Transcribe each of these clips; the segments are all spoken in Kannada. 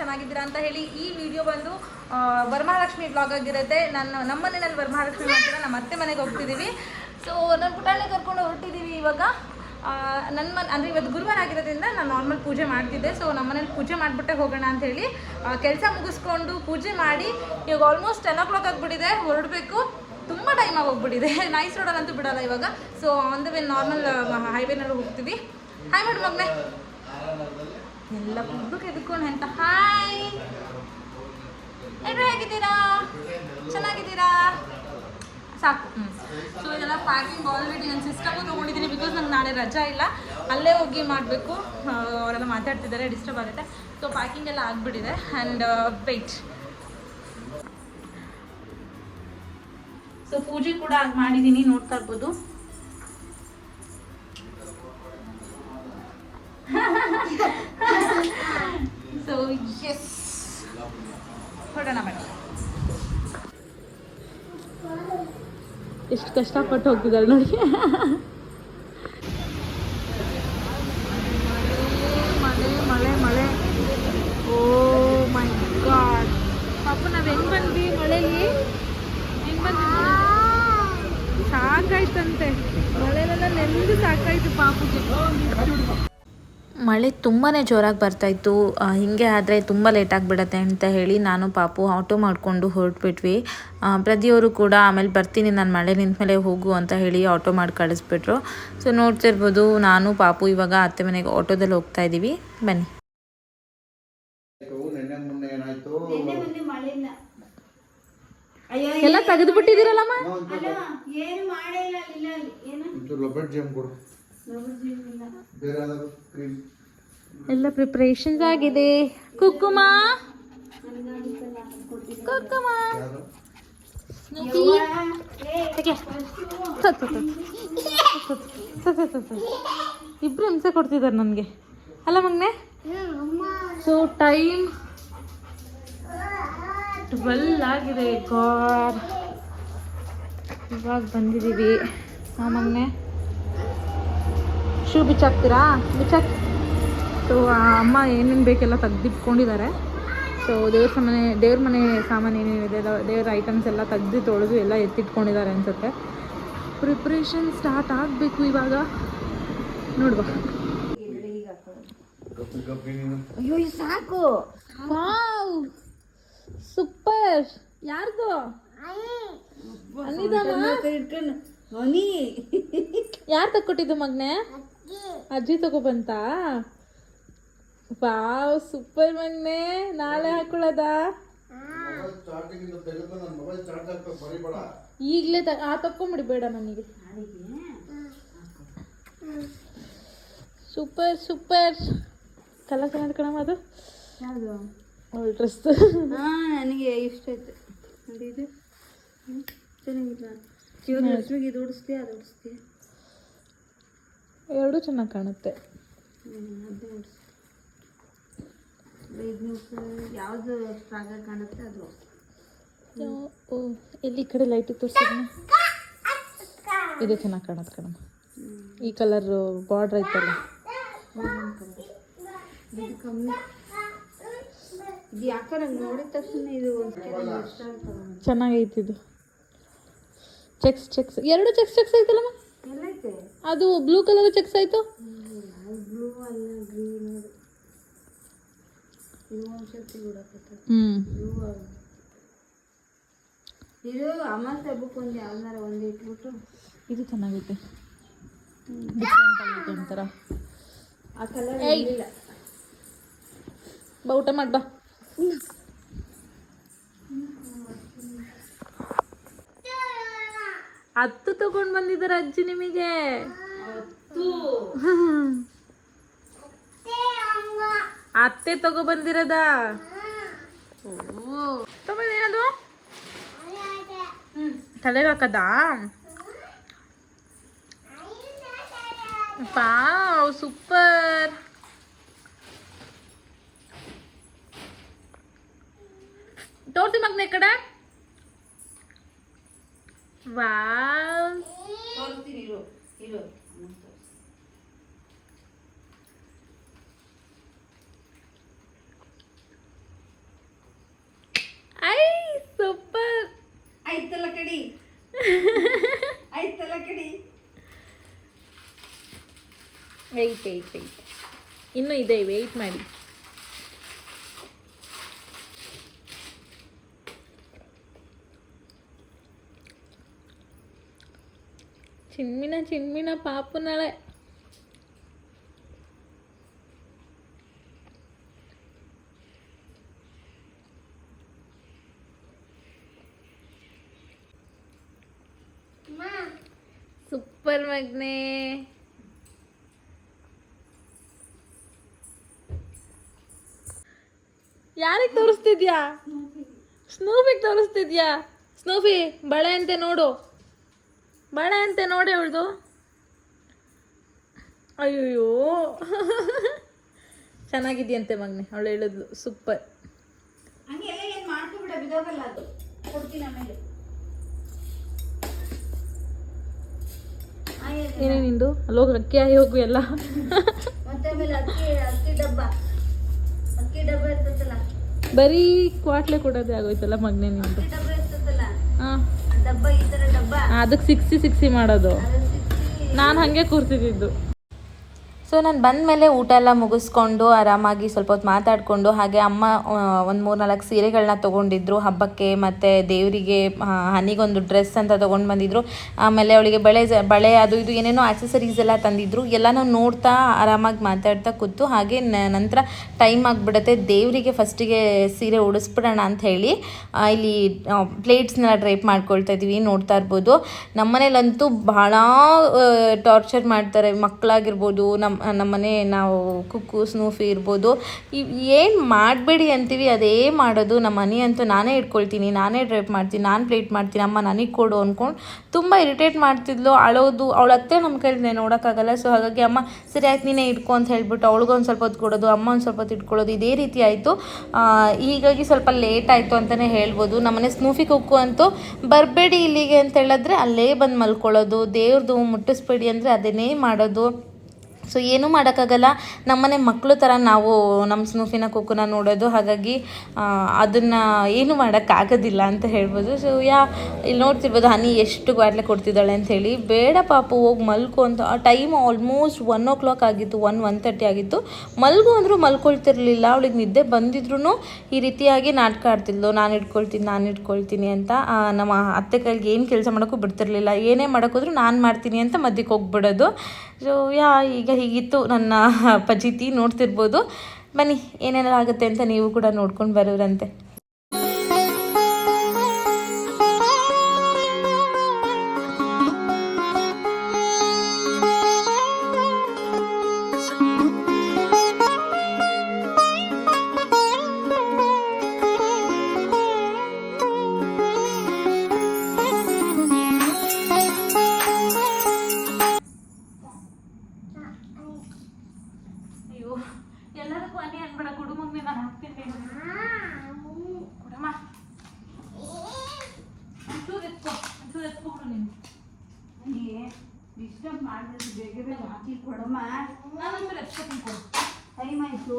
ಚೆನ್ನಾಗಿದ್ದೀರಾ ಅಂತ ಹೇಳಿ. ಈ ವಿಡಿಯೋ ಬಂದು ವರಮಹಾಲಕ್ಷ್ಮಿ ಬ್ಲಾಗ್ ಆಗಿರುತ್ತೆ. ನಮ್ಮ ಮನೆಯಲ್ಲಿ ವರಮಹಾಲಕ್ಷ್ಮಿ ಮಾಡ್ತೀರಾ, ನಮ್ಮ ಅತ್ತೆ ಮನೆಗೆ ಹೋಗ್ತಿದ್ದೀವಿ. ಸೊ ನನ್ನ ಪುಟಾಣಿ ಕರ್ಕೊಂಡು ಹೊರಟಿದ್ದೀವಿ ಇವಾಗ. ನನ್ನ ಅಂದರೆ ಇವತ್ತು ಗುರುವಾರ ಆಗಿರೋದ್ರಿಂದ ನಾನು ನಾರ್ಮಲ್ ಪೂಜೆ ಮಾಡ್ತಿದ್ದೆ. ಸೊ ನಮ್ಮ ಮನೇಲಿ ಪೂಜೆ ಮಾಡಿಬಿಟ್ಟೆ ಹೋಗೋಣ ಅಂತ ಹೇಳಿ ಕೆಲಸ ಮುಗಿಸ್ಕೊಂಡು ಪೂಜೆ ಮಾಡಿ ಇವಾಗ ಆಲ್ಮೋಸ್ಟ್ 10 o'clock ಆಗಿಬಿಟ್ಟಿದೆ. ಹೊರಡಬೇಕು, ತುಂಬ ಟೈಮ್ ಆಗೋಗ್ಬಿಟ್ಟಿದೆ. ನೈಸ್ ರೋಡಲ್ಲಂತೂ ಬಿಡೋಲ್ಲ ಇವಾಗ. So on the way normal ಹೈವೇನಲ್ಲಿ ಹೋಗ್ತೀವಿ. ಹಾಯ್ ಮಾಡಿ ಮಗನೆ, ಎಲ್ಲ ಫುಡ್ಡುಗೆ ಎದ್ಕೊಂಡು ಅಂತ ಹಾಯ್. ಎಲ್ಲರೂ ಹೇಗಿದ್ದೀರಾ? ಚೆನ್ನಾಗಿದ್ದೀರಾ? ಸಾಕು. ಸೊ ಇದೆಲ್ಲ ಪ್ಯಾಕಿಂಗ್ ಆಲ್ರೆಡಿ ನನ್ನ ಸಿಸ್ಟಮು ತೊಗೊಂಡಿದ್ದೀನಿ. ಬಿಕಾಸ್ ನಂಗೆ ನಾಳೆ ರಜಾ ಇಲ್ಲ, ಅಲ್ಲೇ ಹೋಗಿ ಮಾಡಬೇಕು. ಅವರೆಲ್ಲ ಮಾತಾಡ್ತಿದ್ದಾರೆ, ಡಿಸ್ಟರ್ಬ್ ಆಗುತ್ತೆ. ಸೊ ಪ್ಯಾಕಿಂಗ್ ಎಲ್ಲ ಆಗಿಬಿಟ್ಟಿದೆ. And weight. ಸೊ ಪೂಜೆ ಕೂಡ ಮಾಡಿದ್ದೀನಿ, ನೋಡ್ತಾ ಇರ್ಬೋದು. ಸೊ ಎಸ್, ಹೊರಡೋಣ ಬನ್ನಿ. ಎಷ್ಟು ಕಷ್ಟಪಟ್ಟು ಹೋಗ್ತಿದ್ದಾರೆ ನೋಡಿ. ಮಳೆ ಮಳೆ ಮಳೆ, ಓ ಮೈ ಗಾಡ್. ಪಾಪ ನಾವು ಹೆಂಗೆ ಬಂದ್ವಿ ಮಳೆಯಲ್ಲಿ, ಹೆಂಗೆ ಬಂದಿದ್ವಿ? ಸಾಕಾಯ್ತಂತೆ, ಮಳೆಲೆಲ್ಲ ನೆಂದು ಸಾಕಾಯ್ತು ಪಾಪುಗೆ. ಮಳೆ ತುಂಬಾ ಜೋರಾಗಿ ಬರ್ತಾಯಿತ್ತು. ಹೀಗೆ ಆದರೆ ತುಂಬ ಲೇಟಾಗಿಬಿಡತ್ತೆ ಅಂತ ಹೇಳಿ ನಾನು ಪಾಪು ಆಟೋ ಮಾಡಿಕೊಂಡು ಹೊರಟ್ಬಿಟ್ವಿ. ಪ್ರತಿಯವರು ಕೂಡ ಆಮೇಲೆ ಬರ್ತೀನಿ, ನಾನು ಮಳೆ ನಿಂತ ಮೇಲೆ ಹೋಗು ಅಂತ ಹೇಳಿ ಆಟೋ ಮಾಡಿ ಕಳಿಸ್ಬಿಟ್ರು. ಸೊ ನೋಡ್ತಿರ್ಬೋದು, ನಾನು ಪಾಪು ಇವಾಗ ಅತ್ತೆ ಮನೆಗೆ ಆಟೋದಲ್ಲಿ ಹೋಗ್ತಾ ಇದ್ದೀವಿ. ಬನ್ನಿ. ಎಲ್ಲ ತೆಗೆದು ಬಿಟ್ಟಿದ್ದೀರಲ್ಲಮ್ಮ. ಎಲ್ಲ ಪ್ರಿಪರೇಷನ್ಸ್ ಆಗಿದೆ. ಕುಕ್ಕುಮ ಕುಕ್ಕುಮ ಇಬ್ರು ಹಿಂಸೆ ಕೊಡ್ತಿದ್ದಾರೆ ನನಗೆ, ಅಲ್ಲ ಮಗನೆ? ಸೊ ಟೈಮ್ 12 ಆಗಿದೆ. ಗಾಡ್, ಇವಾಗ ಬಂದಿದ್ದೀವಿ. ಮಗನೆ ಶೂ ಬಿಚ್ಚಾಕ್ತೀರಾ? ಬಿಚ್ಚಾಕಿ. ಸೊ ಅಮ್ಮ ಏನೇನು ಬೇಕೆಲ್ಲ ತೆಗ್ದಿಟ್ಕೊಂಡಿದ್ದಾರೆ. ಸೊ ದೇವ್ರ ಮನೆ ಸಾಮಾನು ಏನೇನಿದೆ, ದೇವ್ರ ಐಟಮ್ಸ್ ಎಲ್ಲ ತೆಗ್ದು ತೊಳೆದು ಎಲ್ಲ ಎತ್ತಿಟ್ಕೊಂಡಿದ್ದಾರೆ ಅನ್ಸುತ್ತೆ. ಪ್ರಿಪ್ರೇಷನ್ ಸ್ಟಾರ್ಟ್ ಆಗಬೇಕು ಇವಾಗ. ನೋಡುವ. ಅಯ್ಯೋ ಸಾಕು. Wow, super. ಯಾರ್ದು? ಯಾರು ತಕ್ಕೊಟ್ಟಿದ್ದು ಮಗನೆ? ಅಜ್ಜಿ ತಗೊಬಂತ. ವಾವ್, ಸೂಪರ್ ಮಗನೆ. ನಾಳೆ ಹಾಕೊಳ್ಳೋದ? ಈಗಲೇ ತಕ್ಕೊಂಬಿಡಿ, ಬೇಡ ನನಗೆ. Super super. ಕಲರ್ ಚೆನ್ನಾಗಿ ಕಣಮ್ಮ. ಅದು ಯಾವುದು? ಅವಳ ಡ್ರೆಸ್. ನನಗೆ ಇಷ್ಟ ಆಯ್ತು ನೋಡಿ. ಇದು ಚೆನ್ನಾಗಿಲ್ಲ. ಇವಾಗ ಇದು ಉಡಿಸ್ತೀಯ, ಅದು ಉಡಿಸ್ತೀಯ? ಎರಡೂ ಚೆನ್ನಾಗಿ ಕಾಣುತ್ತೆ. ಅದು ಉಡಿಸ್. ಇದು ಯಾವುದು ಸ್ಟ್ರಾಂಗಾಗಿ ಕಾಣುತ್ತೆ ಅದು. ಓ, ಎಲ್ಲಿ ಈ ಕಡೆ ಲೈಟಿಗೆ ತೋರಿಸಿದ್ನ? ಇದು ಚೆನ್ನಾಗಿ ಕಾಣುತ್ತೆ ಕಣಮ್ಮ. ಈ ಕಲರ್ ಬಾರ್ಡ್ರ್ ಐತಲ್ಲ, ಇದು ಕಮ್ಮಿ. ಇದು ಯಾಕೋ ನಂಗೆ ನೋಡಿದ ತಕ್ಷಣ ಇದು ಚೆನ್ನಾಗೈತಿ. ಇದು ಚೆಕ್ಸ್ ಚೆಕ್ಸ್, ಎರಡು ಚೆಕ್ಸ್ ಚೆಕ್ಸ್ ಐತಲ್ಲಮ್ಮ. ಎಲ್ಲೈತೆ? ಅದು ಬ್ಲೂ ಕಲರ್ ಚೆಕ್ಸ್ ಆಯಿತು. ಬ್ಲೂ ಅಲ್ಲ, ಗ್ರೀನ್. ಇದು ಒಂದು ಶಕ್ತಿ ಬಿಡಕತ್ತ. ಬ್ಲೂ ಇದು ಅಮಾಸೆ ಹಬ್ಬಕ್ಕೆ ಒಂದು ಯಾವ್ದಾರ ಒಂದು ಇಟ್ಬಿಟ್ಟು. ಇದು ಚೆನ್ನಾಗೈತೆ, ಡಿಫ್ರೆಂಟ್ ಆಗೈತೆ ಒಂಥರ. ಆ ಕಲರ್ ಇಲ್ಲ. ಬಾ, ಊಟ ಮಾಡಿ ಬಾ. ಹತ್ತು ತಗೊಂಡು ಬಂದಿದ್ದಾರೆ ಅಜ್ಜಿ ನಿಮಗೆ. ಅತ್ತೆ ತಗೋ ಬಂದಿರದ. ತಗೊಂಡೇನದು? ತಲೆಗೆ ಹಾಕದಾ? Wow, super. ತೋರ್ಸಿ ಮಗನ ಈ ಕಡೆ. ವಾವ್, ವೆಯ್ಟ್ ಇನ್ನೂ ಇದೆ, ವೆಯ್ಟ್ ಮಾಡಿ. ಚಿನ್ಮಿನ ಪಾಪು ನಾಳೆ ಸೂಪರ್ ಮಗ್ನೆ. ಯಾರಿಗೆ ತೋರಿಸ್ತಿದ್ಯಾ? ಸ್ನೂಫಿಗೆ ತೋರಿಸ್ತಿದ್ಯಾ? ಸ್ನೂಫಿ ಬಳೆ ಅಂತೆ ನೋಡು, ಬಳೆ ಅಂತೆ ನೋಡಿ ಅವಳ್ದು. ಅಯ್ಯೋ ಚೆನ್ನಾಗಿದ್ಯಂತೆ ಮಗ್ನೆ, ಅವಳು ಹೇಳಿದ್ಲು ಸೂಪರ್. ಹಂಗೆಲ್ಲ ಏನು ಮಾಡ್ಕೊಬಿಡ, ಬಿದೋಗಲ್ಲ ಅದು, ಕೊಡ್ತೀನಿ ಆಮೇಲೆ. ಏನೇ ನಿಂದು ಅಲ್ಲೋಗಿ ಅಕ್ಕಿ ಆಗಿ ಹೋಗು ಎಲ್ಲ. ಮತ್ತೆ ಆಮೇಲೆ ಅಕ್ಕಿ ಡಬ್ಬ ಇರ್ತದಲ್ಲ, ಬರೀ ಕ್ವಾಟ್ಲೆ ಕೊಡೋದೇ ಆಗೋಯ್ತಲ್ಲ ಮಗ್ನೆ ನಿಂದು. ಅಕ್ಕಿ ಡಬ್ಬ ಇರ್ತದಲ್ಲ, ಹಾಂ ಡಬ್ಬ ಈ ಥರ ಡಬ್ಬ, ಅದಕ್ಕೆ ಸಿಕ್ಸಿ ಮಾಡೋದು. ಅದು ಸಿಕ್ಕಿ ನಾನು ಹಾಗೆ ಕೂರ್ತಿದ್ದು. ಸೊ ನಾನು ಬಂದಮೇಲೆ ಊಟ ಎಲ್ಲ ಮುಗಿಸ್ಕೊಂಡು ಆರಾಮಾಗಿ ಸ್ವಲ್ಪ ಹೊತ್ತು ಮಾತಾಡಿಕೊಂಡು, ಹಾಗೆ ಅಮ್ಮ ಒಂದು 3-4 ಸೀರೆಗಳನ್ನ ತೊಗೊಂಡಿದ್ರು ಹಬ್ಬಕ್ಕೆ, ಮತ್ತು ದೇವರಿಗೆ ಹನಿಗೊಂದು ಡ್ರೆಸ್ ಅಂತ ತೊಗೊಂಡು ಬಂದಿದ್ರು. ಆಮೇಲೆ ಅವಳಿಗೆ ಬಳೆ ಅದು ಇದು ಏನೇನೋ ಆಕ್ಸೆಸರೀಸ್ ಎಲ್ಲ ತಂದಿದ್ರು. ಎಲ್ಲನೂ ನೋಡ್ತಾ ಆರಾಮಾಗಿ ಮಾತಾಡ್ತಾ ಕೂತು, ಹಾಗೆ ನಂತರ ಟೈಮ್ ಆಗಿಬಿಡುತ್ತೆ. ದೇವರಿಗೆ ಫಸ್ಟಿಗೆ ಸೀರೆ ಉಡಿಸ್ಬಿಡೋಣ ಅಂತ ಹೇಳಿ ಇಲ್ಲಿ ಪ್ಲೇಟ್ಸ್ನೆಲ್ಲ ಡ್ರೈಪ್ ಮಾಡ್ಕೊಳ್ತಾ ಇದ್ದೀವಿ, ನೋಡ್ತಾ ಇರ್ಬೋದು. ನಮ್ಮನೇಲಂತೂ ಭಾಳ ಟಾರ್ಚರ್ ಮಾಡ್ತಾರೆ ಮಕ್ಕಳಾಗಿರ್ಬೋದು, ನಮ್ಮನೆ ನಾವು ಕುಕ್ಕು ಸ್ನೂಫಿ ಇರ್ಬೋದು. ಏನು ಮಾಡಬೇಡಿ ಅಂತೀವಿ ಅದೇ ಮಾಡೋದು. ನಮ್ಮ ಮನೆ ಅಂತೂ ನಾನೇ ಇಟ್ಕೊಳ್ತೀನಿ, ನಾನೇ ಡ್ರೈಪ್ ಮಾಡ್ತೀನಿ, ನಾನು ಪ್ಲೇಟ್ ಮಾಡ್ತೀನಿ, ಅಮ್ಮ ನನಗೆ ಕೊಡು ಅಂದ್ಕೊಂಡು ತುಂಬ ಇರಿಟೇಟ್ ಮಾಡ್ತಿದ್ಲು. ಅಳೋದು, ಅವಳ ಹತ್ರ ನಮ್ಮ ಕೈಲಿ ನೋಡೋಕ್ಕಾಗಲ್ಲ. ಸೊ ಹಾಗಾಗಿ ಅಮ್ಮ ಸರಿ ಆಯ್ತು ನೀನೇ ಇಟ್ಕೊ ಅಂತ ಹೇಳ್ಬಿಟ್ಟು ಅವಳಿಗೊಂದು ಸ್ವಲ್ಪ ಹೊತ್ತು ಕೊಡೋದು, ಅಮ್ಮ ಒಂದು ಸ್ವಲ್ಪ ಹೊತ್ತು ಇಟ್ಕೊಳ್ಳೋದು, ಇದೇ ರೀತಿ ಆಯಿತು. ಹೀಗಾಗಿ ಸ್ವಲ್ಪ ಲೇಟ್ ಆಯಿತು ಅಂತಲೇ ಹೇಳ್ಬೋದು. ನಮ್ಮನೆ ಸ್ನೂಫಿ ಕುಕ್ಕು ಅಂತೂ ಬರಬೇಡಿ ಇಲ್ಲಿಗೆ ಅಂತ ಹೇಳಿದ್ರೆ ಅಲ್ಲೇ ಬಂದು ಮಲ್ಕೊಳ್ಳೋದು, ದೇವ್ರದ್ದು ಮುಟ್ಟಿಸ್ಬೇಡಿ ಅಂದರೆ ಅದನ್ನೇ ಮಾಡೋದು. ಸೊ ಏನೂ ಮಾಡೋಕ್ಕಾಗಲ್ಲ, ನಮ್ಮನೆ ಮಕ್ಕಳು ಥರ ನಾವು ನಮ್ಮ ಸ್ನೂಫಿನ ಕುಕ್ಕುನ ನೋಡೋದು. ಹಾಗಾಗಿ ಅದನ್ನು ಏನು ಮಾಡೋಕ್ಕಾಗೋದಿಲ್ಲ ಅಂತ ಹೇಳ್ಬೋದು. ಸೊ ಇಲ್ಲಿ ನೋಡ್ತಿರ್ಬೋದು ಹನಿ ಎಷ್ಟು ಬಾಟ್ಲೆ ಕೊಡ್ತಿದ್ದಾಳೆ ಅಂಥೇಳಿ. ಬೇಡ ಪಾಪು ಹೋಗಿ ಮಲ್ಕೊ ಅಂತ. ಆ ಟೈಮ್ ಆಲ್ಮೋಸ್ಟ್ 1 o'clock ಆಗಿತ್ತು, 1:30 ಆಗಿತ್ತು. ಮಲ್ಗು ಅಂದರೂ ಮಲ್ಕೊಳ್ತಿರ್ಲಿಲ್ಲ. ಅವಳಿಗೆ ನಿದ್ದೆ ಬಂದಿದ್ರು ಈ ರೀತಿಯಾಗಿ ನಾಟಕ ಆಡ್ತಿದ್ಲು, ನಾನು ಇಟ್ಕೊಳ್ತೀನಿ ಅಂತ. ನಮ್ಮ ಅತ್ತೆ ಕೈಗೆ ಏನು ಕೆಲಸ ಮಾಡೋಕ್ಕೂ ಬಿಡ್ತಿರ್ಲಿಲ್ಲ. ಏನೇ ಮಾಡೋಕ್ಕೋದ್ರೂ ನಾನು ಮಾಡ್ತೀನಿ ಅಂತ ಮಧ್ಯಕ್ಕೆ ಹೋಗ್ಬಿಡೋದು. ಸೊ ಈಗ ಹೀಗಿತ್ತು ನನ್ನ ಪಜಿತಿ. ನೋಡ್ತಿರ್ಬೋದು, ಬನ್ನಿ ಏನೇನೆಲ್ಲ ಆಗುತ್ತೆ ಅಂತ ನೀವು ಕೂಡ ನೋಡ್ಕೊಂಡು ಬರೋರಂತೆ. ಎಲ್ಲದಕ್ಕೂ ಅನಿ ಅನ್ಬೇಡ, ಕೊಡು ಮಗ್ನೆ, ನಾನು ಹಾಕ್ತೀನಿ. ಕೊಡಮ್ಮ, ಒಂಚೂರು ಎತ್ಕೊಬಿಡು ನೀನು. ನನಗೆ ಡಿಸ್ಟರ್ಬ್ ಮಾಡಿದ್ರೆ ಬೇಗ ಹಾಕಿ ಕೊಡಮ್ಮ. ನಾನು ಒಂಚೂರು ಎತ್ಕೊತೀನಿ, ಕೊಡು. ಟೈಮ್ ಆಯಿತು.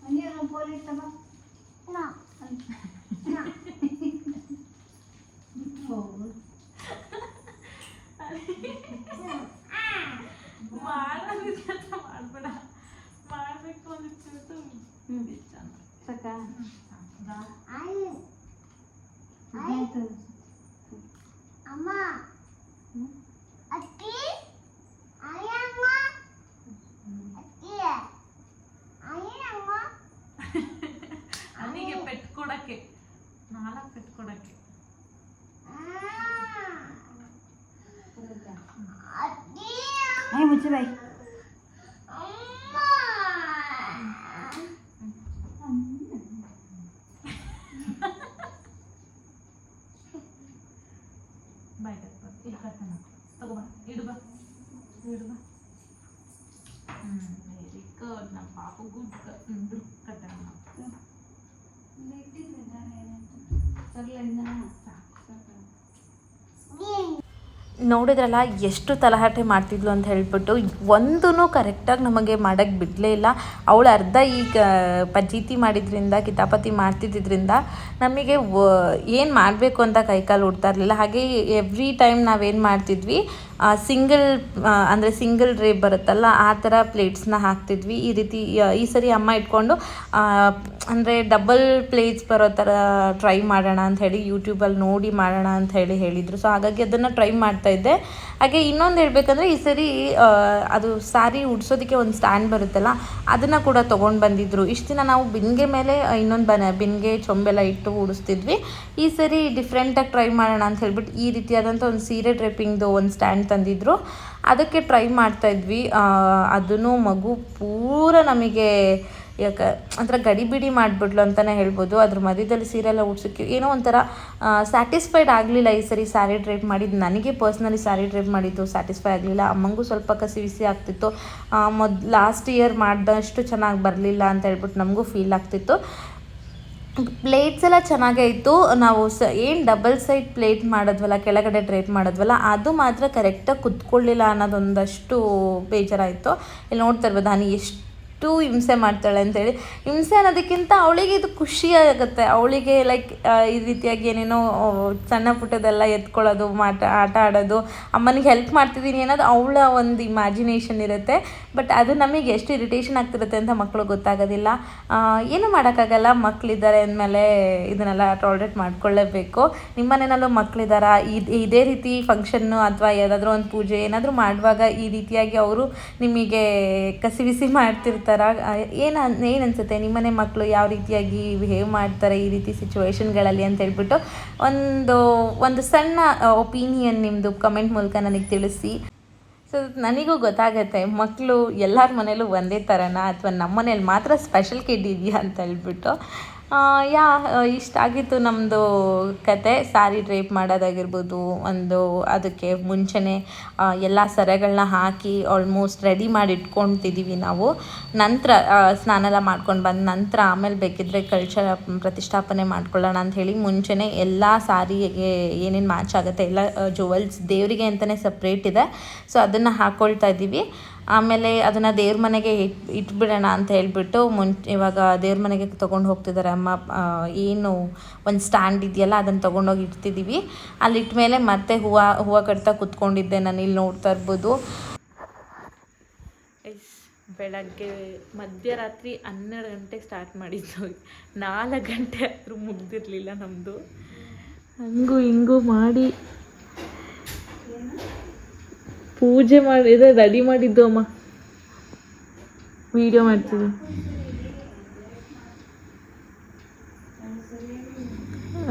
ಹಂಗೆ ಫೋನ್ ಇರ್ತಮ್ಮ. ಕೆಲಸ ಮಾಡಬೇಡ, ಮಾಡಬೇಕು ಅಂದಿತ್ತು. ಸಾಕ ಅಮ್ಮ ಅಕ್ಕಿ ಅಯ್ಯಮ್ಮ ಅಕ್ಕಿ ಅಯ್ಯಮ್ಮ ಅನಿಗೆ ಪೆಟ್ ಕೊಡಕ್ಕೆ, 4 ಪೆಟ್ ಕೊಡಕ್ಕೆ. ಅಯ್ಯ ಮುಚ್ಚ ಬಾಯ್. ಬಾಯ್ ಇಲ್ಲಿ ಕಟ್ಟಣ, ತಗೋಬಾ, ಇಡು ಬಾ. ವೆರಿ ಗುಡ್, ನಮ್ಮ ಪಾಪು ಗುಡ್. ಕಟ್ಟಣ ನೋಡಿದ್ರಲ್ಲ ಎಷ್ಟು ತಲಹಟೆ ಮಾಡ್ತಿದ್ಲು ಅಂತ ಹೇಳ್ಬಿಟ್ಟು ಒಂದೂ ಕರೆಕ್ಟಾಗಿ ನಮಗೆ ಮಾಡೋಕ್ಕೆ ಬಿಡಲೇ ಇಲ್ಲ. ಅವಳು ಅರ್ಧ ಈಗ ಪಜೀತಿ ಮಾಡಿದ್ರಿಂದ ಕಿತಾಪತಿ ಮಾಡ್ತಿದ್ದರಿಂದ ನಮಗೆ ಏನು ಮಾಡಬೇಕು ಅಂತ ಕೈಕಾಲು ಓಡ್ತಾ ಇರಲಿಲ್ಲ. ಹಾಗೆ ಎವ್ರಿ ಟೈಮ್ ನಾವೇನು ಮಾಡ್ತಿದ್ವಿ, ಸಿಂಗಲ್ ಡ್ರೇ ಬರುತ್ತಲ್ಲ ಆ ಥರ ಪ್ಲೇಟ್ಸ್ನ ಹಾಕ್ತಿದ್ವಿ. ಈ ರೀತಿ ಈ ಸರಿ ಅಮ್ಮ ಇಟ್ಕೊಂಡು ಅಂದರೆ ಡಬಲ್ ಪ್ಲೇಟ್ಸ್ ಬರೋ ಥರ ಟ್ರೈ ಮಾಡೋಣ ಅಂತ ಹೇಳಿ ಯೂಟ್ಯೂಬಲ್ಲಿ ನೋಡಿ ಮಾಡೋಣ ಅಂತ ಹೇಳಿದರು. ಸೊ ಹಾಗಾಗಿ ಅದನ್ನು ಟ್ರೈ ಮಾಡ್ತಾಯಿದ್ದೆ. ಹಾಗೆ ಇನ್ನೊಂದು ಹೇಳ್ಬೇಕಂದ್ರೆ ಈ ಸರಿ ಅದು ಸ್ಯಾರಿ ಉಡ್ಸೋದಕ್ಕೆ ಒಂದು ಸ್ಟ್ಯಾಂಡ್ ಬರುತ್ತಲ್ಲ ಅದನ್ನು ಕೂಡ ತೊಗೊಂಡು ಬಂದಿದ್ದರು. ಇಷ್ಟು ದಿನ ನಾವು ಬಿನ್ಗೆ ಮೇಲೆ ಇನ್ನೊಂದು ಬಿನ್ಗೆ ಚೊಂಬೆಲ್ಲ ಇಟ್ಟು ಉಡಿಸ್ತಿದ್ವಿ. ಈ ಸರಿ ಡಿಫ್ರೆಂಟಾಗಿ ಟ್ರೈ ಮಾಡೋಣ ಅಂತ ಹೇಳ್ಬಿಟ್ಟು ಈ ರೀತಿಯಾದಂಥ ಒಂದು ಸೀರೆ ಡ್ರೆಪ್ಪಿಂಗ್ದು ಒಂದು ಸ್ಟ್ಯಾಂಡ್ ತಂದಿದ್ರು. ಅದಕ್ಕೆ ಟ್ರೈ ಮಾಡ್ತಾಯಿದ್ವಿ. ಅದನ್ನು ಮಗು ಪೂರ ನಮಗೆ ಯಾಕೆ ಒಂಥರ ಗಡಿಬಿಡಿ ಮಾಡಿಬಿಡ್ಲು ಅಂತಲೇ ಹೇಳ್ಬೋದು. ಅದ್ರ ಮಧ್ಯದಲ್ಲಿ ಸೀರೆ ಎಲ್ಲ ಉಡ್ಸೋಕ್ಕೆ ಏನೋ ಒಂಥರ ಸ್ಯಾಟಿಸ್ಫೈಡ್ ಆಗಲಿಲ್ಲ. ಈ ಸರಿ ಸ್ಯಾರಿ ಡ್ರೈಪ್ ಮಾಡಿದ್ದು ನನಗೆ ಪರ್ಸ್ನಲಿ ಸ್ಯಾರಿ ಡ್ರೈಪ್ ಮಾಡಿದ್ದು ಸ್ಯಾಟಿಸ್ಫೈ ಆಗಲಿಲ್ಲ. ಅಮ್ಮಂಗೂ ಸ್ವಲ್ಪ ಕಸಿ ಆಗ್ತಿತ್ತು. ಲಾಸ್ಟ್ ಇಯರ್ ಮಾಡಿದಷ್ಟು ಚೆನ್ನಾಗಿ ಬರಲಿಲ್ಲ ಅಂತ ಹೇಳ್ಬಿಟ್ಟು ನಮಗೂ ಫೀಲ್ ಆಗ್ತಿತ್ತು. ಪ್ಲೇಟ್ಸ್ ಎಲ್ಲ ಚೆನ್ನಾಗೇ ಇತ್ತು. ನಾವು ಏನು ಡಬಲ್ ಸೈಡ್ ಪ್ಲೇಟ್ ಮಾಡಿದ್ವಲ್ಲ, ಕೆಳಗಡೆ ಡ್ರೈಪ್ ಮಾಡಿದ್ವಲ್ಲ, ಅದು ಮಾತ್ರ ಕರೆಕ್ಟಾಗಿ ಕುತ್ಕೊಳ್ಳಿಲ್ಲ ಅನ್ನೋದೊಂದಷ್ಟು ಬೇಜಾರಾಯಿತು. ಇಲ್ಲಿ ನೋಡ್ತಾ ಇರ್ಬೋದು ನಾನು ಎಷ್ಟು ಹಿಂಸೆ ಮಾಡ್ತಾಳೆ ಅಂತೇಳಿ. ಹಿಂಸೆ ಅನ್ನೋದಕ್ಕಿಂತ ಅವಳಿಗೆ ಇದು ಖುಷಿ ಆಗುತ್ತೆ. ಅವಳಿಗೆ ಲೈಕ್ ಈ ರೀತಿಯಾಗಿ ಏನೇನೋ ಸಣ್ಣ ಪುಟ್ಟದೆಲ್ಲ ಎತ್ಕೊಳ್ಳೋದು, ಆಟ ಆಡೋದು, ಅಮ್ಮನಿಗೆ ಹೆಲ್ಪ್ ಮಾಡ್ತಿದ್ದೀನಿ ಅನ್ನೋದು ಅವಳ ಒಂದು ಇಮ್ಯಾಜಿನೇಷನ್ ಇರುತ್ತೆ. ಬಟ್ ಅದು ನಮಗೆ ಎಷ್ಟು ಇರಿಟೇಷನ್ ಆಗ್ತಿರುತ್ತೆ ಅಂತ ಮಕ್ಕಳು ಗೊತ್ತಾಗೋದಿಲ್ಲ. ಏನು ಮಾಡೋಕ್ಕಾಗಲ್ಲ, ಮಕ್ಕಳಿದ್ದಾರೆ ಅಂದಮೇಲೆ ಇದನ್ನೆಲ್ಲ ಟಾಲರೇಟ್ ಮಾಡ್ಕೊಳ್ಳೇಬೇಕು. ನಿಮ್ಮ ಮನೆಯಲ್ಲೂ ಮಕ್ಕಳಿದ್ದಾರಾ? ಇದೇ ರೀತಿ ಫಂಕ್ಷನ್ನು ಅಥವಾ ಯಾವುದಾದ್ರೂ ಒಂದು ಪೂಜೆ ಏನಾದರೂ ಮಾಡುವಾಗ ಈ ರೀತಿಯಾಗಿ ಅವರು ನಿಮಗೆ ಕಸಿವಿಸಿ ಮಾಡ್ತಿರ್ತಾರೆ. ಏನು ಅನಿಸುತ್ತೆ ನಿಮ್ಮನೆ ಮಕ್ಕಳು ಯಾವ ರೀತಿಯಾಗಿ ಬಿಹೇವ್ ಮಾಡ್ತಾರೆ ಈ ರೀತಿ ಸಿಚುವೇಶನ್ಗಳಲ್ಲಿ ಅಂತ ಹೇಳ್ಬಿಟ್ಟು ಒಂದು ಸಣ್ಣ ಒಪಿನಿಯನ್ ನಿಮ್ಮದು ಕಮೆಂಟ್ ಮೂಲಕ ನನಗೆ ತಿಳಿಸಿ. ಸೊ ನನಗೂ ಗೊತ್ತಾಗತ್ತೆ ಮಕ್ಕಳು ಎಲ್ಲರ ಮನೇಲೂ ಒಂದೇ ಥರನಾ ಅಥವಾ ನಮ್ಮ ಮನೇಲಿ ಮಾತ್ರ ಸ್ಪೆಷಲ್ ಕಿಡ್ ಇದೆಯಾ ಅಂತ ಹೇಳ್ಬಿಟ್ಟು. ಇಷ್ಟಾಗಿತ್ತು ನಮ್ಮದು ಕತೆ. ಸ್ಯಾರಿ ಡ್ರೈಪ್ ಮಾಡೋದಾಗಿರ್ಬೋದು, ಅದಕ್ಕೆ ಮುಂಚೆನೇ ಎಲ್ಲ ಸರಗಳನ್ನ ಹಾಕಿ ಆಲ್ಮೋಸ್ಟ್ ರೆಡಿ ಇಟ್ಕೊತಿದ್ದೀವಿ ನಾವು. ನಂತರ ಸ್ನಾನ ಎಲ್ಲ ಮಾಡ್ಕೊಂಡು ಬಂದ ನಂತರ ಆಮೇಲೆ ಬೇಕಿದ್ದರೆ ಕಳಶ ಪ್ರತಿಷ್ಠಾಪನೆ ಮಾಡ್ಕೊಳ್ಳೋಣ ಅಂಥೇಳಿ ಮುಂಚೆನೇ ಎಲ್ಲ ಸ್ಯಾರಿಗೆ ಏನೇನು ಮ್ಯಾಚ್ ಆಗುತ್ತೆ ಎಲ್ಲ ಜುವೆಲ್ಸ್ ದೇವರಿಗೆ ಅಂತಲೇ ಸಪ್ರೇಟ್ ಇದೆ. ಸೊ ಅದನ್ನು ಹಾಕ್ಕೊಳ್ತಾ ಇದ್ದೀವಿ. ಆಮೇಲೆ ಅದನ್ನು ದೇವ್ರ ಮನೆಗೆ ಇಟ್ಬಿಡೋಣ ಅಂತ ಹೇಳ್ಬಿಟ್ಟು ಇವಾಗ ದೇವ್ರ ಮನೆಗೆ ತೊಗೊಂಡು ಹೋಗ್ತಿದ್ದಾರೆ ಅಮ್ಮ. ಏನು ಒಂದು ಸ್ಟ್ಯಾಂಡ್ ಇದೆಯಲ್ಲ ಅದನ್ನು ತೊಗೊಂಡೋಗಿ ಇಡ್ತಿದ್ದೀವಿ. ಅಲ್ಲಿ ಇಟ್ಮೇಲೆ ಮತ್ತೆ ಹೂವು ಕಟ್ತಾ ಕೂತ್ಕೊಂಡಿದ್ದೆ ನಾನು. ಇಲ್ಲಿ ನೋಡ್ತಾ ಇರ್ಬೋದು ಬೆಳಗ್ಗೆ ಮಧ್ಯರಾತ್ರಿ 12 ಗಂಟೆಗೆ ಸ್ಟಾರ್ಟ್ ಮಾಡಿದ್ದು, 4 ಗಂಟೆ ಆದರೂ ಮುಗ್ದಿರಲಿಲ್ಲ ನಮ್ಮದು. ಹಂಗೂ ಹಿಂಗೂ ಮಾಡಿ ಪೂಜೆ ರೆಡಿ ಮಾಡಿದ್ದು ಅಮ್ಮ. ವಿಡಿಯೋ ಮಾಡ್ತೀವಿ.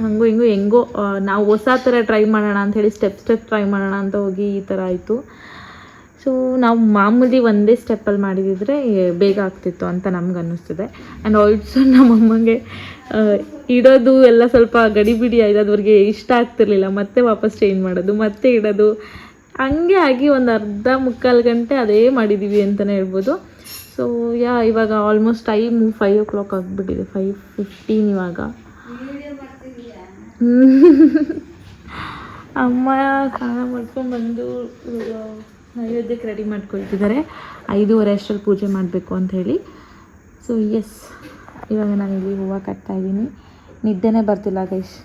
ಹಂಗೂ ಹಿಂಗೂ ಹೆಂಗೋ ನಾವು ಹೊಸ ಥರ ಟ್ರೈ ಮಾಡೋಣ ಅಂಥೇಳಿ ಸ್ಟೆಪ್ ಟ್ರೈ ಮಾಡೋಣ ಅಂತ ಹೋಗಿ ಈ ಥರ ಆಯಿತು. ಸೊ ನಾವು ಮಾಮೂಲಿ ಒಂದೇ ಸ್ಟೆಪ್ಪಲ್ಲಿ ಮಾಡಿದಿದ್ರೆ ಬೇಗ ಆಗ್ತಿತ್ತು ಅಂತ ನಮ್ಗೆ ಅನ್ನಿಸ್ತದೆ. ಆ್ಯಂಡ್ ಆಲ್ಸೋ ನಮ್ಮಮ್ಮಗೆ ಇಡೋದು ಎಲ್ಲ ಸ್ವಲ್ಪ ಗಡಿಬಿಡಿ ಆಯ್ತು. ಅದ್ರಿಗೆ ಇಷ್ಟ ಆಗ್ತಿರ್ಲಿಲ್ಲ. ಮತ್ತೆ ವಾಪಸ್ ಚೇಂಜ್ ಮಾಡೋದು, ಮತ್ತೆ ಇಡೋದು, ಹಂಗೆ ಆಗಿ ಒಂದು ಅರ್ಧ-ಮುಕ್ಕಾಲು ಗಂಟೆ ಅದೇ ಮಾಡಿದ್ದೀವಿ ಅಂತಲೇ ಹೇಳ್ಬೋದು. ಸೊ ಇವಾಗ ಆಲ್ಮೋಸ್ಟ್ ಟೈಮು 5 o'clock ಆಗಿಬಿಟ್ಟಿದೆ, 5:15 ಇವಾಗ. ಅಮ್ಮ ಸ್ನಾನ ಮಾಡ್ಕೊಂಡ್ಬಂದು ನೈವೇದ್ಯಕ್ಕೆ ರೆಡಿ ಮಾಡ್ಕೊಳ್ತಿದ್ದಾರೆ. 5:30 ಅಷ್ಟರಲ್ಲಿ ಪೂಜೆ ಮಾಡಬೇಕು ಅಂಥೇಳಿ. ಸೊ ಎಸ್, ಇವಾಗ ನಾನಿಲ್ಲಿ ಹೂವು ಕಟ್ತಾಯಿದ್ದೀನಿ. ನಿದ್ದೆನೇ ಬರ್ತಿಲ್ಲ ಗೈಸ್.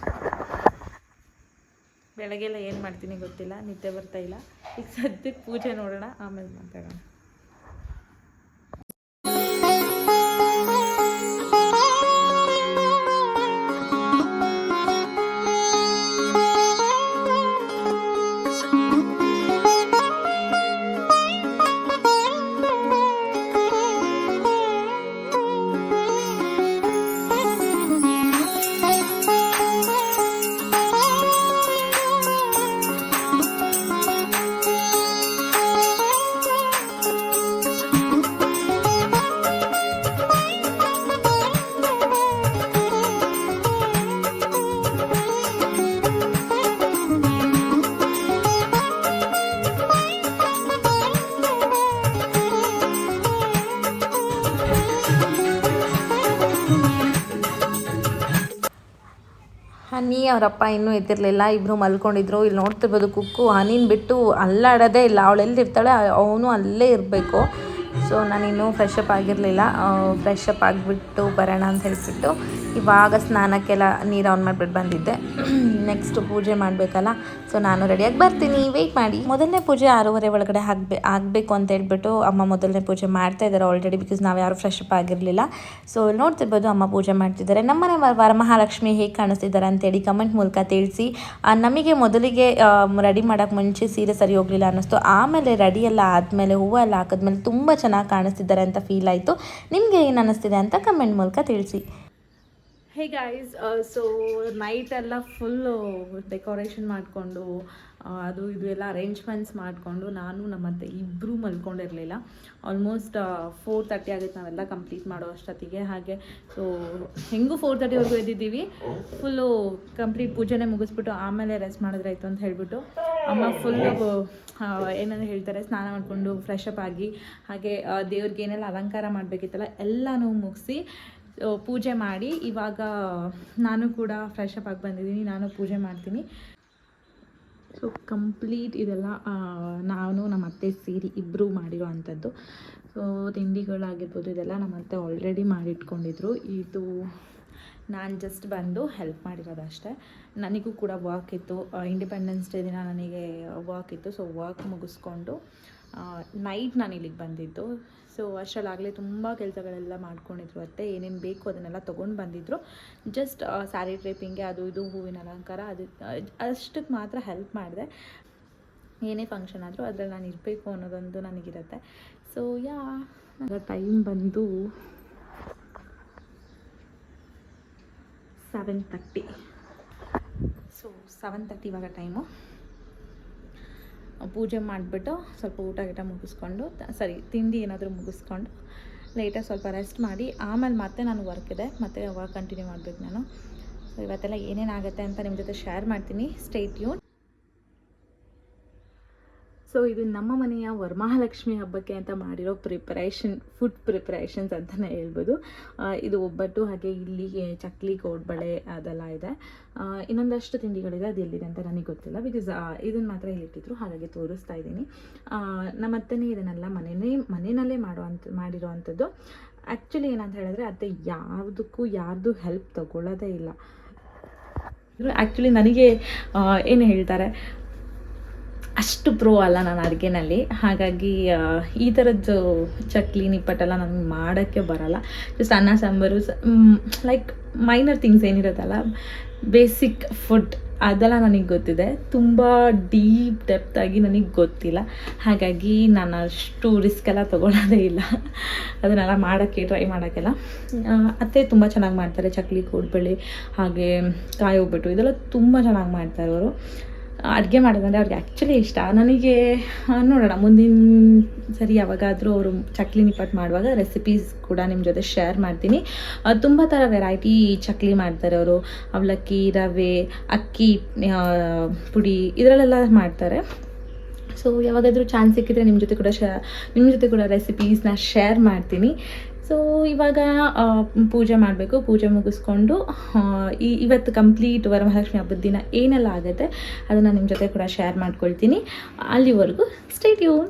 ಬೆಳಗ್ಗೆಲ್ಲ ಏನು ಮಾಡ್ತೀನಿ ಗೊತ್ತಿಲ್ಲ, ನಿದ್ದೆ ಬರ್ತಾಯಿಲ್ಲ. ಈಗ ಸದ್ಯಕ್ಕೆ ಪೂಜೆ ನೋಡೋಣ, ಆಮೇಲೆ ಮಾತಾಡೋಣ. ಹನಿ ಅವರಪ್ಪ ಇನ್ನೂ ಎದ್ದಿರಲಿಲ್ಲ, ಇಬ್ಬರು ಮಲ್ಕೊಂಡಿದ್ರು. ಇಲ್ಲಿ ನೋಡ್ತಿರ್ಬೋದು ಕುಕ್ಕು ಹನಿನ ಬಿಟ್ಟು ಅಲ್ಲಾಡೋದೇ ಇಲ್ಲ, ಅವಳು ಎಲ್ಲಿರ್ತಾಳೆ ಅವನು ಅಲ್ಲೇ ಇರಬೇಕು. ಸೊ ನಾನಿನ್ನೂ ಫ್ರೆಶ್ ಅಪ್ ಆಗಿರಲಿಲ್ಲ, ಫ್ರೆಶ್ ಅಪ್ ಆಗಿಬಿಟ್ಟು ಬರೋಣ ಅಂತ ಹೇಳ್ಬಿಟ್ಟು ಇವಾಗ ಸ್ನಾನಕ್ಕೆಲ್ಲ ನೀರು ಆನ್ ಮಾಡಿಬಿಟ್ಟು ಬಂದಿದ್ದೆ. ನೆಕ್ಸ್ಟ್ ಪೂಜೆ ಮಾಡಬೇಕಲ್ಲ, ಸೊ ನಾನು ರೆಡಿಯಾಗಿ ಬರ್ತೀನಿ, ವೆಯ್ಟ್ ಮಾಡಿ. ಮೊದಲನೇ ಪೂಜೆ 6:30 ಒಳಗಡೆ ಆಗಬೇಕು ಅಂತ ಹೇಳ್ಬಿಟ್ಟು ಅಮ್ಮ ಮೊದಲನೇ ಪೂಜೆ ಮಾಡ್ತಾ ಇದ್ದಾರೆ ಆಲ್ರೆಡಿ, ಬಿಕಾಸ್ ನಾವು ಯಾರು ಫ್ರೆಶ್ ಅಪ್ ಆಗಿರಲಿಲ್ಲ. ಸೊ ನೋಡ್ತಿರ್ಬೋದು ಅಮ್ಮ ಪೂಜೆ ಮಾಡ್ತಿದ್ದಾರೆ. ನಮ್ಮನೆ ವರಮಹಾಲಕ್ಷ್ಮಿ ಹೇಗೆ ಕಾಣಿಸ್ತಿದ್ದಾರೆ ಅಂತೇಳಿ ಕಮೆಂಟ್ ಮೂಲಕ ತಿಳಿಸಿ. ನಮಗೆ ಮೊದಲಿಗೆ ರೆಡಿ ಮಾಡೋಕ್ಕೆ ಮುಂಚೆ ಸೀರೆ ಸರಿ ಹೋಗಲಿಲ್ಲ ಅನ್ನಿಸ್ತು, ಆಮೇಲೆ ರೆಡಿ ಎಲ್ಲ ಆದಮೇಲೆ ಹೂವು ಎಲ್ಲ ಹಾಕಿದ್ಮೇಲೆ ತುಂಬ ಚೆನ್ನಾಗಿ ಕಾಣಿಸ್ತಿದ್ದಾರೆ ಅಂತ ಫೀಲ್ ಆಯಿತು. ನಿಮಗೆ ಏನು ಅನ್ನಿಸ್ತಿದೆ ಅಂತ ಕಮೆಂಟ್ ಮೂಲಕ ತಿಳಿಸಿ. ಹೇ ಗೈಸ್, ಸೊ ನೈಟ್ ಎಲ್ಲ ಫುಲ್ಲು ಡೆಕೋರೇಷನ್ ಮಾಡಿಕೊಂಡು ಅದು ಇದು ಎಲ್ಲ ಅರೇಂಜ್ಮೆಂಟ್ಸ್ ಮಾಡಿಕೊಂಡು ನಾನು ನಮ್ಮತ್ತೆ ಇಬ್ಬರೂ ಮಲ್ಕೊಂಡಿರಲಿಲ್ಲ. ಆಲ್ಮೋಸ್ಟ್ 4:30 ಆಗಿತ್ತು ನಾವೆಲ್ಲ ಕಂಪ್ಲೀಟ್ ಮಾಡೋ ಅಷ್ಟೊತ್ತಿಗೆ. ಹಾಗೆ ಸೊ ಹೆಂಗೂ 4:30ವರೆಗೂ ಎದ್ದಿದ್ದೀವಿ. ಫುಲ್ಲು ಕಂಪ್ಲೀಟ್ ಪೂಜೆನೇ ಮುಗಿಸ್ಬಿಟ್ಟು ಆಮೇಲೆ ರೆಸ್ಟ್ ಮಾಡಿದ್ರೆ ಆಯಿತು ಅಂತ ಹೇಳಿಬಿಟ್ಟು ಅಮ್ಮ ಫುಲ್ಲು ಏನಂದ್ರೆ ಹೇಳ್ತಾರೆ, ಸ್ನಾನ ಮಾಡಿಕೊಂಡು ಫ್ರೆಶ್ ಅಪ್ ಆಗಿ ಹಾಗೆ ದೇವ್ರಿಗೆ ಏನೆಲ್ಲ ಅಲಂಕಾರ ಮಾಡಬೇಕಿತ್ತಲ್ಲ ಎಲ್ಲನೂ ಮುಗಿಸಿ ಪೂಜೆ ಮಾಡಿ ಇವಾಗ ನಾನು ಕೂಡ ಫ್ರೆಶ್ ಅಪ್ ಆಗಿ ಬಂದಿದ್ದೀನಿ, ನಾನು ಪೂಜೆ ಮಾಡ್ತೀನಿ. ಸೊ ಕಂಪ್ಲೀಟ್ ಇದೆಲ್ಲ ನಾನು ನಮ್ಮ ಅತ್ತೆ ಸೇರಿ ಇಬ್ಬರು ಮಾಡಿರೋ ಅಂಥದ್ದು. ಸೊ ತಿಂಡಿಗಳಾಗಿರ್ಬೋದು ಇದೆಲ್ಲ ನಮ್ಮ ಅತ್ತೆ ಆಲ್ರೆಡಿ ಮಾಡಿಟ್ಕೊಂಡಿದ್ರು, ಇದು ನಾನು ಜಸ್ಟ್ ಬಂದು ಹೆಲ್ಪ್ ಮಾಡಿರೋದಷ್ಟೇ. ನನಗೂ ಕೂಡ ವರ್ಕ್ ಇತ್ತು, ಇಂಡಿಪೆಂಡೆನ್ಸ್ ಡೇ ದಿನ ನನಗೆ ವರ್ಕ್ ಇತ್ತು. ಸೊ ವರ್ಕ್ ಮುಗಿಸ್ಕೊಂಡು ನೈಟ್ ನಾನು ಇಲ್ಲಿಗೆ ಬಂದಿದ್ದು. ಸೊ ಅಷ್ಟರಲ್ಲಾಗಲೇ ತುಂಬ ಕೆಲಸಗಳೆಲ್ಲ ಮಾಡ್ಕೊಂಡಿದ್ರು ಅತ್ತೆ, ಏನೇನು ಬೇಕು ಅದನ್ನೆಲ್ಲ ತೊಗೊಂಡು ಬಂದಿದ್ದರು. ಜಸ್ಟ್ ಸ್ಯಾರಿ ಡ್ರೇಪಿಂಗ್ಗೆ ಅದು ಇದು ಹೂವಿನ ಅಲಂಕಾರ ಅಷ್ಟಕ್ಕೆ ಮಾತ್ರ ಹೆಲ್ಪ್ ಮಾಡಿದೆ. ಏನೇ ಫಂಕ್ಷನ್ ಆದರೂ ಅದರಲ್ಲಿ ನಾನು ಇರಬೇಕು ಅನ್ನೋದೊಂದು ನನಗಿರುತ್ತೆ. ಸೊ ಟೈಮ್ ಬಂದು 7:30. ಸೊ 7:30 ಇವಾಗ ಟೈಮು. ಪೂಜೆ ಮಾಡಿಬಿಟ್ಟು ಸ್ವಲ್ಪ ಊಟ ಮುಗಿಸ್ಕೊಂಡು ತಿಂಡಿ ಏನಾದರೂ ಮುಗಿಸ್ಕೊಂಡು ಲೇಟಾಗಿ ಸ್ವಲ್ಪ ರೆಸ್ಟ್ ಮಾಡಿ ಆಮೇಲೆ ಮತ್ತೆ ನಾನು ವರ್ಕ್ ಇದೆ, ಮತ್ತೆ ವರ್ಕ್ ಕಂಟಿನ್ಯೂ ಮಾಡಬೇಕು ನಾನು. ಸೊ ಇವತ್ತೆಲ್ಲ ಏನೇನಾಗುತ್ತೆ ಅಂತ ನಿಮ್ಮ ಜೊತೆ ಶೇರ್ ಮಾಡ್ತೀನಿ, ಸ್ಟೇ ಟ್ಯೂನ್. ಸೊ ಇದು ನಮ್ಮ ಮನೆಯ ವರಮಹಾಲಕ್ಷ್ಮಿ ಹಬ್ಬಕ್ಕೆ ಅಂತ ಮಾಡಿರೋ ಫುಡ್ ಪ್ರಿಪ್ರೇಷನ್ಸ್ ಅಂತಲೇ ಹೇಳ್ಬೋದು. ಇದು ಒಬ್ಬಟ್ಟು, ಹಾಗೆ ಇಲ್ಲಿಗೆ ಚಕ್ಲಿ, ಕೋಡ್ಬಳೆ ಅದೆಲ್ಲ ಇದೆ. ಇನ್ನೊಂದಷ್ಟು ತಿಂಡಿಗಳಿದೆ, ಅದು ಎಲ್ಲಿದೆ ಅಂತ ನನಗೆ ಗೊತ್ತಿಲ್ಲ, ಬಿಕಾಸ್ ಇದನ್ನು ಮಾತ್ರ ಹೇಳಿಟ್ಟಿದ್ರು, ಹಾಗಾಗಿ ತೋರಿಸ್ತಾ ಇದ್ದೀನಿ. ನಮ್ಮತ್ತನೇ ಇದನ್ನೆಲ್ಲ ಮನೆಯಲ್ಲೇ ಮಾಡಿರೋ ಅಂಥದ್ದು. ಆ್ಯಕ್ಚುಲಿ ಏನಂತ ಹೇಳಿದ್ರೆ ಅತ್ತೆ ಯಾವುದಕ್ಕೂ ಯಾರ್ದು ಹೆಲ್ಪ್ ತಗೊಳ್ಳೋದೇ ಇಲ್ಲ. ಆ್ಯಕ್ಚುಲಿ ನನಗೆ ಏನು ಹೇಳ್ತಾರೆ, ಅಷ್ಟು ಪ್ರೋ ಅಲ್ಲ ನಾನು ಅಡುಗೆನಲ್ಲಿ, ಹಾಗಾಗಿ ಈ ಥರದ್ದು ಚಕ್ಲಿ ನಿಪ್ಪಟ್ಟೆಲ್ಲ ನನಗೆ ಮಾಡೋಕ್ಕೆ ಬರೋಲ್ಲ. ಜಸ್ಟ್ ಅನ್ನ ಸಾಂಬಾರು ಲೈಕ್ ಮೈನರ್ ಥಿಂಗ್ಸ್ ಏನಿರುತ್ತಲ್ಲ, ಬೇಸಿಕ್ ಫುಡ್ ಅದೆಲ್ಲ ನನಗೆ ಗೊತ್ತಿದೆ, ತುಂಬ ಡೀಪ್ ಡೆಪ್ತಾಗಿ ನನಗೆ ಗೊತ್ತಿಲ್ಲ. ಹಾಗಾಗಿ ನಾನು ಅಷ್ಟು ರಿಸ್ಕ್ ಎಲ್ಲ ತೊಗೊಳ್ಳೋದೇ ಇಲ್ಲ ಅದನ್ನೆಲ್ಲ ಟ್ರೈ ಮಾಡೋಕ್ಕೆಲ್ಲ. ಅತ್ತೆ ತುಂಬ ಚೆನ್ನಾಗಿ ಮಾಡ್ತಾರೆ, ಚಕ್ಲಿ, ಕೋಡ್ಬಳೆ ಹಾಗೆ ಕಾಯಿ ಒಬ್ಬಟ್ಟು ಇದೆಲ್ಲ ತುಂಬ ಚೆನ್ನಾಗಿ ಮಾಡ್ತಾರೆ ಅವರು. ಅಡುಗೆ ಮಾಡೋದಂದರೆ ಅವ್ರಿಗೆ ಆ್ಯಕ್ಚುಲಿ ಇಷ್ಟ. ನನಗೆ ನೋಡೋಣ ಮುಂದಿನ ಸರಿ ಯಾವಾಗಾದರೂ ಅವರು ಚಕ್ಲಿ ನಿಪ್ಪಟ್ಟು ಮಾಡುವಾಗ ರೆಸಿಪೀಸ್ ಕೂಡ ನಿಮ್ಮ ಜೊತೆ ಶೇರ್ ಮಾಡ್ತೀನಿ. ತುಂಬ ಥರ ವೆರೈಟಿ ಚಕ್ಲಿ ಮಾಡ್ತಾರೆ ಅವರು, ಅವಲಕ್ಕಿ, ರವೆ, ಅಕ್ಕಿ ಪುಡಿ ಇದರಲ್ಲೆಲ್ಲ ಮಾಡ್ತಾರೆ. ಸೊ ಯಾವಾಗಾದರೂ ಚಾನ್ಸ್ ಸಿಕ್ಕಿದ್ರೆ ನಿಮ್ಮ ಜೊತೆ ಕೂಡ ರೆಸಿಪೀಸ್ನ ಶೇರ್ ಮಾಡ್ತೀನಿ. ಸೊ ಇವಾಗ ಪೂಜೆ ಮಾಡಬೇಕು, ಪೂಜೆ ಮುಗಿಸ್ಕೊಂಡು ಇವತ್ತು ಕಂಪ್ಲೀಟ್ ವರಮಹಾಲಕ್ಷ್ಮಿ ಹಬ್ಬದ ದಿನ ಏನೆಲ್ಲ ಆಗುತ್ತೆ ಅದನ್ನು ನಿಮ್ಮ ಜೊತೆ ಕೂಡ ಶೇರ್ ಮಾಡ್ಕೊಳ್ತೀನಿ. ಅಲ್ಲಿವರೆಗೂ ಸ್ಟೇ ಟ್ಯೂನ್.